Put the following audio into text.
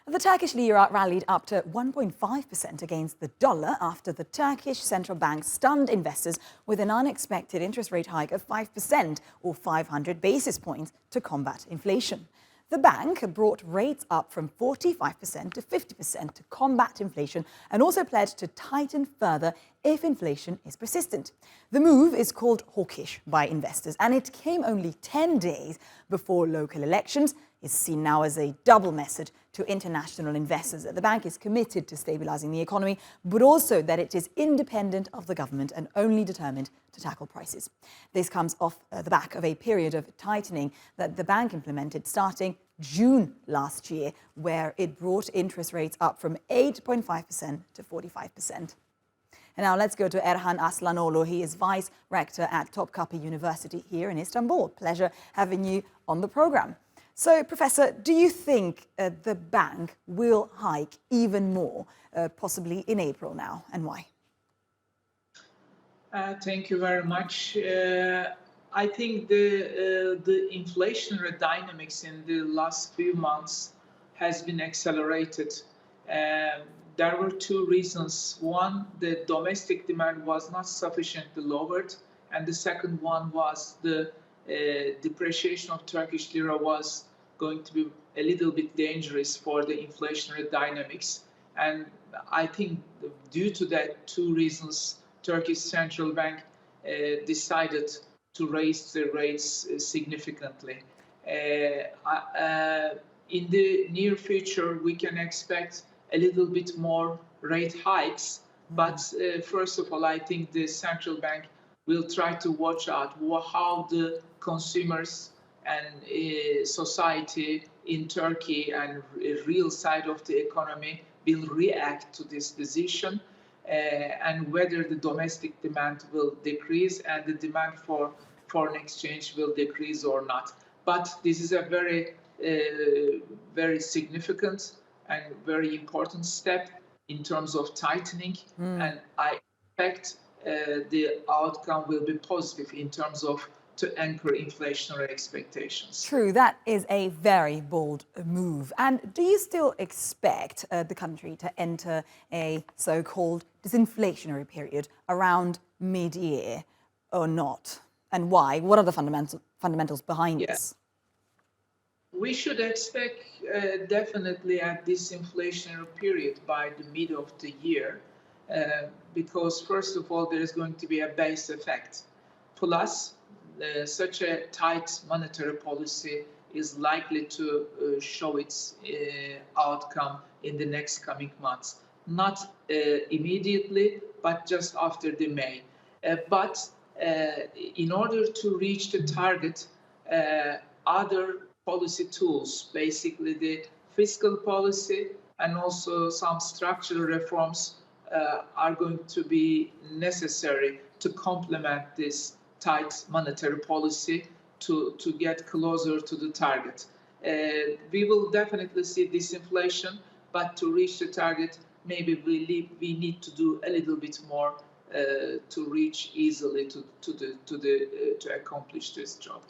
The Turkish lira rallied up to 1.5% against the dollar after the Turkish Central Bank stunned investors with an unexpected interest rate hike of 5% or 500 basis points to combat inflation. The bank brought rates up from 45% to 50% to combat inflation and also pledged to tighten further if inflation is persistent. The move is called hawkish by investors, and it came only 10 days before local elections. It's seen now as a double message to international investors that the bank is committed to stabilising the economy, but also that it is independent of the government and only determined to tackle prices. This comes off the back of a period of tightening that the bank implemented starting June last year, where it brought interest rates up from 8.5% to 45%. And now let's go to Erhan Aslanoglu. He is Vice Rector at Topkapi University here in Istanbul. Pleasure having you on the programme. So, Professor, do you think the bank will hike even more, possibly in April now, and why? Thank you very much. I think the inflationary dynamics in the last few months has been accelerated. There were two reasons. One, the domestic demand was not sufficiently lowered, and the second one was the depreciation of Turkish lira was going to be a little bit dangerous for the inflationary dynamics. And I think due to that two reasons, Turkish Central Bank decided to raise the rates significantly. In the near future, we can expect a little bit more rate hikes. But first of all, I think the central bank will try to watch out how the consumers and society in Turkey and real side of the economy will react to this decision, and whether the domestic demand will decrease and the demand for foreign exchange will decrease or not. But this is a very significant and very important step in terms of tightening, and I expect the outcome will be positive in terms of to anchor inflationary expectations. True, that is a very bold move. And do you still expect the country to enter a so-called disinflationary period around mid-year or not? And why? What are the fundamentals behind this? We should expect definitely a disinflationary period by the mid of the year, because first of all, there is going to be a base effect. Plus, such a tight monetary policy is likely to show its outcome in the next coming months. Not immediately, but just after the May. But in order to reach the target, other policy tools, basically the fiscal policy and also some structural reforms are going to be necessary to complement this tight monetary policy to get closer to the target. We will definitely see disinflation, but to reach the target, maybe we need to do a little bit more to reach easily to accomplish this job.